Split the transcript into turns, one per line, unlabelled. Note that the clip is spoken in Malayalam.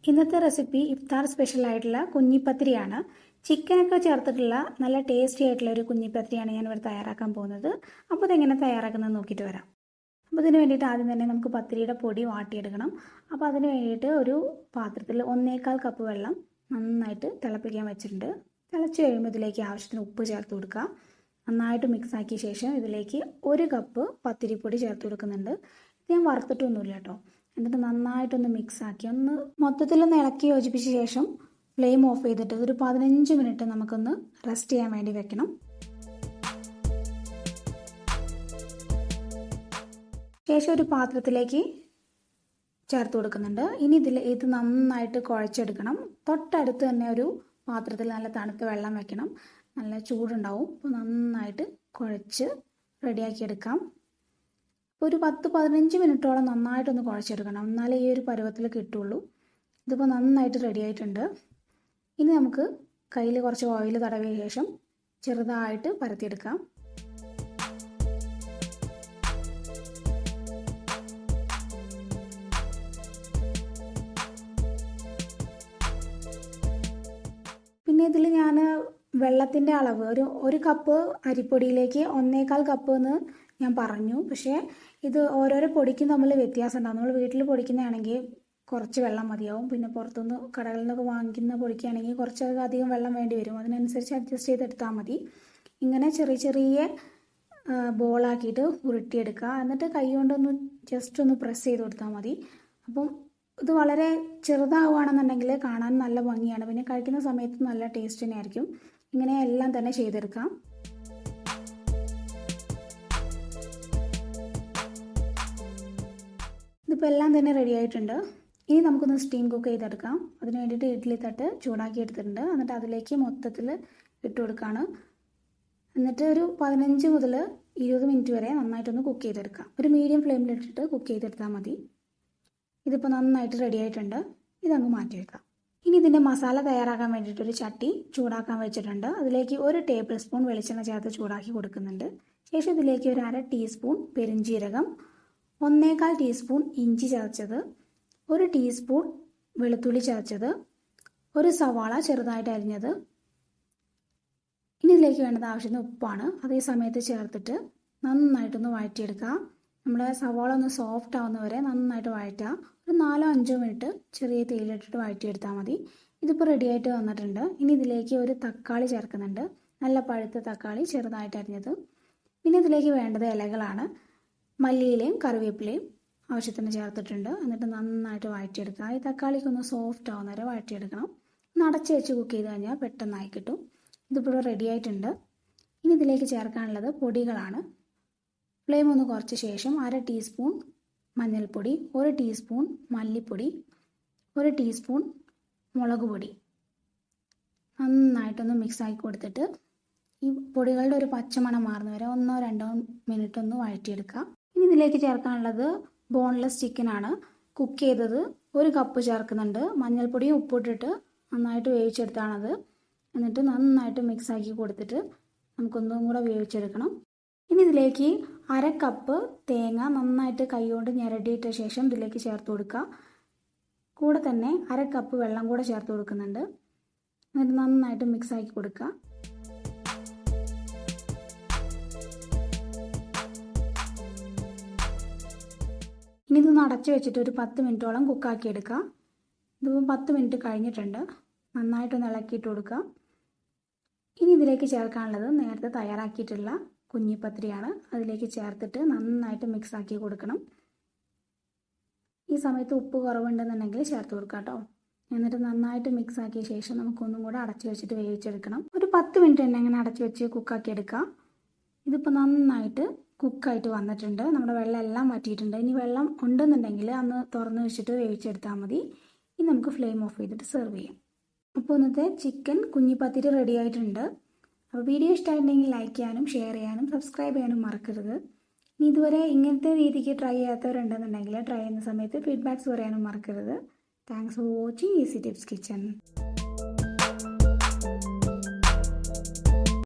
ഇന്നത്തെ റെസിപ്പി ഇഫ്താർ സ്പെഷ്യൽ ആയിട്ടുള്ള കുഞ്ഞിപ്പത്തിരിയാണ്. ചിക്കനൊക്കെ ചേർത്തിട്ടുള്ള നല്ല ടേസ്റ്റി ആയിട്ടുള്ള ഒരു കുഞ്ഞിപ്പത്തിരിയാണ് ഞാൻ ഇവിടെ തയ്യാറാക്കാൻ പോകുന്നത്. അപ്പോൾ ഇതെങ്ങനെ തയ്യാറാക്കുന്നത് നോക്കിയിട്ട് വരാം. അപ്പോൾ ഇതിന് വേണ്ടിയിട്ട് ആദ്യം തന്നെ നമുക്ക് പത്തിരിയുടെ പൊടി വാട്ടിയെടുക്കണം. അപ്പോൾ അതിന് വേണ്ടിയിട്ട് ഒരു പാത്രത്തിൽ 1.25 കപ്പ് വെള്ളം നന്നായിട്ട് തിളപ്പിക്കാൻ വെച്ചിട്ടുണ്ട്. തിളച്ച് കഴിയുമ്പോൾ ഇതിലേക്ക് ആവശ്യത്തിന് ഉപ്പ് ചേർത്ത് കൊടുക്കുക. നന്നായിട്ട് മിക്സ് ആക്കിയ ശേഷം ഇതിലേക്ക് 1 കപ്പ് പത്തിരിപ്പൊടി ചേർത്ത് കൊടുക്കുന്നുണ്ട്. ഇത് ഞാൻ വറുത്തിട്ടൊന്നുമില്ല കേട്ടോ. എന്നിട്ട് നന്നായിട്ടൊന്ന് മിക്സ് ആക്കി ഒന്ന് മൊത്തത്തിലൊന്ന് ഇളക്കി യോജിപ്പിച്ച ശേഷം ഫ്ലെയിം ഓഫ് ചെയ്തിട്ട് ഒരു 15 മിനിറ്റ് നമുക്കൊന്ന് റെസ്റ്റ് ചെയ്യാൻ വേണ്ടി വെക്കണം. ശേഷം ഒരു പാത്രത്തിലേക്ക് ചേർത്ത് കൊടുക്കുന്നുണ്ട്. ഇനി ഇത് നന്നായിട്ട് കുഴച്ചെടുക്കണം. തൊട്ടടുത്ത് തന്നെ ഒരു പാത്രത്തിൽ നല്ല തണുത്ത വെള്ളം വെക്കണം. നല്ല ചൂടുണ്ടാവും. അപ്പോൾ നന്നായിട്ട് കുഴച്ച് റെഡിയാക്കിയെടുക്കാം. ഒരു 10-15 മിനിറ്റോളം നന്നായിട്ടൊന്ന് കുഴച്ചെടുക്കണം. എന്നാലേ ഈ ഒരു പരുവത്തിൽ കിട്ടുള്ളൂ. ഇതിപ്പോൾ നന്നായിട്ട് റെഡി ആയിട്ടുണ്ട്. ഇനി നമുക്ക് കയ്യിൽ കുറച്ച് ഓയിൽ തടവിയ ശേഷം ചെറുതായിട്ട് പരത്തിയെടുക്കാം. പിന്നെ ഇതിൽ ഞാൻ വെള്ളത്തിൻ്റെ അളവ് ഒരു കപ്പ് അരിപ്പൊടിയിലേക്ക് 1.25 കപ്പ് എന്ന് ഞാൻ പറഞ്ഞു. പക്ഷേ ഇത് ഓരോരോ പൊടിക്കും തമ്മിൽ വ്യത്യാസം ഉണ്ടാകും. നമ്മൾ വീട്ടിൽ പൊടിക്കുന്നതാണെങ്കിൽ കുറച്ച് വെള്ളം മതിയാവും. പിന്നെ പുറത്തുനിന്ന് കടകളിൽ നിന്നൊക്കെ വാങ്ങിക്കുന്ന പൊടിക്കുകയാണെങ്കിൽ കുറച്ചധികം വെള്ളം വേണ്ടി വരും. അതിനനുസരിച്ച് അഡ്ജസ്റ്റ് ചെയ്തെടുത്താൽ മതി. ഇങ്ങനെ ചെറിയ ചെറിയ ബോളാക്കിയിട്ട് ഉരുട്ടിയെടുക്കുക. എന്നിട്ട് കൈ കൊണ്ടൊന്ന് ജസ്റ്റ് ഒന്ന് പ്രസ് ചെയ്ത് കൊടുത്താൽ മതി. അപ്പം ഇത് വളരെ ചെറുതാവുകയാണെന്നുണ്ടെങ്കിൽ കാണാൻ നല്ല ഭംഗിയാണ്. പിന്നെ കഴിക്കുന്ന സമയത്ത് നല്ല ടേസ്റ്റ് തന്നെയായിരിക്കും. ഇങ്ങനെ എല്ലാം തന്നെ ചെയ്തെടുക്കാം. ഇതിപ്പോൾ എല്ലാം തന്നെ റെഡി ആയിട്ടുണ്ട്. ഇനി നമുക്കൊന്ന് സ്റ്റീം കുക്ക് ചെയ്തെടുക്കാം. അതിന് വേണ്ടിയിട്ട് ഇഡ്ഡലി തട്ട് ചൂടാക്കി എടുത്തിട്ടുണ്ട്. എന്നിട്ട് അതിലേക്ക് മൊത്തത്തിൽ ഇട്ട് കൊടുക്കുകയാണ്. എന്നിട്ട് ഒരു 15 മുതൽ 20 മിനിറ്റ് വരെ നന്നായിട്ടൊന്ന് കുക്ക് ചെയ്തെടുക്കാം. ഒരു മീഡിയം ഫ്ലെയിമിലിട്ടിട്ട് കുക്ക് ചെയ്തെടുത്താൽ മതി. ഇതിപ്പോൾ നന്നായിട്ട് റെഡി ആയിട്ടുണ്ട്. ഇതങ്ങ് മാറ്റി വെക്കാം. ഇനി ഇതിൻ്റെ മസാല തയ്യാറാക്കാൻ വേണ്ടിയിട്ടൊരു ചട്ടി ചൂടാക്കാൻ വെച്ചിട്ടുണ്ട്. അതിലേക്ക് 1 ടേബിൾ സ്പൂൺ വെളിച്ചെണ്ണ ചേർത്ത് ചൂടാക്കി കൊടുക്കുന്നുണ്ട്. ശേഷം ഇതിലേക്ക് ഒരു 1/2 ടീസ്പൂൺ പെരുംജീരകം, 1.25 ടീസ്പൂൺ ഇഞ്ചി ചതച്ചത്, 1 ടീസ്പൂൺ വെളുത്തുള്ളി ചതച്ചത്, 1 സവാള ചെറുതായിട്ട് അരിഞ്ഞത്. ഇനി ഇതിലേക്ക് വേണ്ടത് ആവശ്യത്തിന് ഉപ്പാണ്. അതേ സമയത്ത് ചേർത്തിട്ട് നന്നായിട്ടൊന്ന് വഴറ്റിയെടുക്കുക. നമ്മുടെ സവാള ഒന്ന് സോഫ്റ്റ് ആവുന്നവരെ നന്നായിട്ട് വഴറ്റുക. ഒരു 4-5 മിനിറ്റ് ചെറിയ തീയിലിട്ടിട്ട് വഴറ്റിയെടുത്താൽ മതി. ഇതിപ്പോൾ റെഡി ആയിട്ട് വന്നിട്ടുണ്ട്. ഇനി ഇതിലേക്ക് ഒരു തക്കാളി ചേർക്കുന്നുണ്ട്. നല്ല പഴുത്ത തക്കാളി ചെറുതായിട്ട് അരിഞ്ഞത്. പിന്നെ ഇതിലേക്ക് വേണ്ടത് ഇലകളാണ്. മല്ലിയിലയും കറിവേപ്പിലയും ആവശ്യത്തിന് ചേർത്തിട്ടുണ്ട്. എന്നിട്ട് നന്നായിട്ട് വഴറ്റിയെടുക്കുക. ഈ തക്കാളിക്കൊന്ന് സോഫ്റ്റ് ആവുന്നവരെ വഴറ്റിയെടുക്കണം. ഒന്ന് അടച്ച് വെച്ച് കുക്ക് ചെയ്ത് കഴിഞ്ഞാൽ പെട്ടെന്നായി കിട്ടും. ഇതിപ്പോൾ റെഡി ആയിട്ടുണ്ട്. ഇനി ഇതിലേക്ക് ചേർക്കാനുള്ളത് പൊടികളാണ്. ഫ്ലെയിം ഒന്ന് കുറച്ച ശേഷം 1/2 ടീസ്പൂൺ മഞ്ഞൾപ്പൊടി, 1 ടീസ്പൂൺ മല്ലിപ്പൊടി, 1 ടീസ്പൂൺ മുളക് പൊടി നന്നായിട്ടൊന്ന് മിക്സാക്കി കൊടുത്തിട്ട് ഈ പൊടികളുടെ ഒരു പച്ചമണം മാറുന്നവരെ 1-2 മിനിറ്റ് ഒന്ന് വഴറ്റിയെടുക്കുക. ഇനി ഇതിലേക്ക് ചേർക്കാനുള്ളത് ബോൺലെസ് ചിക്കനാണ്. കുക്ക് ചെയ്തത് 1 കപ്പ് ചേർക്കുന്നുണ്ട്. മഞ്ഞൾപ്പൊടിയും ഉപ്പിട്ടിട്ട് നന്നായിട്ട് വേവിച്ചെടുത്താണത്. എന്നിട്ട് നന്നായിട്ട് മിക്സാക്കി കൊടുത്തിട്ട് നമുക്കൊന്നും കൂടെ വേവിച്ചെടുക്കണം. ഇനി ഇതിലേക്ക് 1/2 കപ്പ് തേങ്ങ നന്നായിട്ട് കൈകൊണ്ട് ഞെരടിയിട്ട ശേഷം ഇതിലേക്ക് ചേർത്ത് കൊടുക്കുക. കൂടെ തന്നെ 1/2 കപ്പ് വെള്ളം കൂടെ ചേർത്ത് കൊടുക്കുന്നുണ്ട്. എന്നിട്ട് നന്നായിട്ട് മിക്സാക്കി കൊടുക്കുക. ഇനി ഇതൊന്ന് അടച്ച് വെച്ചിട്ട് ഒരു 10 മിനിറ്റോളം കുക്കാക്കി എടുക്കുക. ഇതിപ്പോൾ 10 മിനിറ്റ് കഴിഞ്ഞിട്ടുണ്ട്. നന്നായിട്ടൊന്ന് ഇളക്കിയിട്ട് കൊടുക്കുക. ഇനി ഇതിലേക്ക് ചേർക്കാനുള്ളത് നേരത്തെ തയ്യാറാക്കിയിട്ടുള്ള കുഞ്ഞിപ്പത്തിരിയാണ്. അതിലേക്ക് ചേർത്തിട്ട് നന്നായിട്ട് മിക്സാക്കി കൊടുക്കണം. ഈ സമയത്ത് ഉപ്പ് കുറവുണ്ടെന്നുണ്ടെങ്കിൽ ചേർത്ത് കൊടുക്കാം കേട്ടോ. എന്നിട്ട് നന്നായിട്ട് മിക്സാക്കിയ ശേഷം നമുക്കൊന്നും കൂടെ അടച്ച് വെച്ചിട്ട് വേവിച്ചെടുക്കണം. ഒരു 10 മിനിറ്റ് തന്നെ അങ്ങനെ അടച്ച് വെച്ച് കുക്കാക്കി എടുക്കാം. ഇതിപ്പോൾ നന്നായിട്ട് കുക്കായിട്ട് വന്നിട്ടുണ്ട്. നമ്മുടെ വെള്ളം എല്ലാം വറ്റിയിട്ടുണ്ട്. ഇനി വെള്ളം ഉണ്ടെന്നുണ്ടെങ്കിൽ അന്ന് തുറന്ന് വെച്ചിട്ട് വേവിച്ചെടുത്താൽ മതി. ഇനി നമുക്ക് ഫ്ലെയിം ഓഫ് ചെയ്തിട്ട് സെർവ് ചെയ്യാം. അപ്പോൾ ഇന്നത്തെ ചിക്കൻ കുഞ്ഞിപ്പത്തിരി റെഡി ആയിട്ടുണ്ട്. അപ്പോൾ വീഡിയോ ഇഷ്ടമായിട്ടുണ്ടെങ്കിൽ ലൈക്ക് ചെയ്യാനും ഷെയർ ചെയ്യാനും സബ്സ്ക്രൈബ് ചെയ്യാനും മറക്കരുത്. ഇനി ഇതുവരെ ഇങ്ങനത്തെ രീതിക്ക് ട്രൈ ചെയ്യാത്തവരുണ്ടെന്നുണ്ടെങ്കിൽ ട്രൈ ചെയ്യുന്ന സമയത്ത് ഫീഡ്ബാക്ക്സ് പറയാനും മറക്കരുത്. Thanks for watching easy tips kitchen.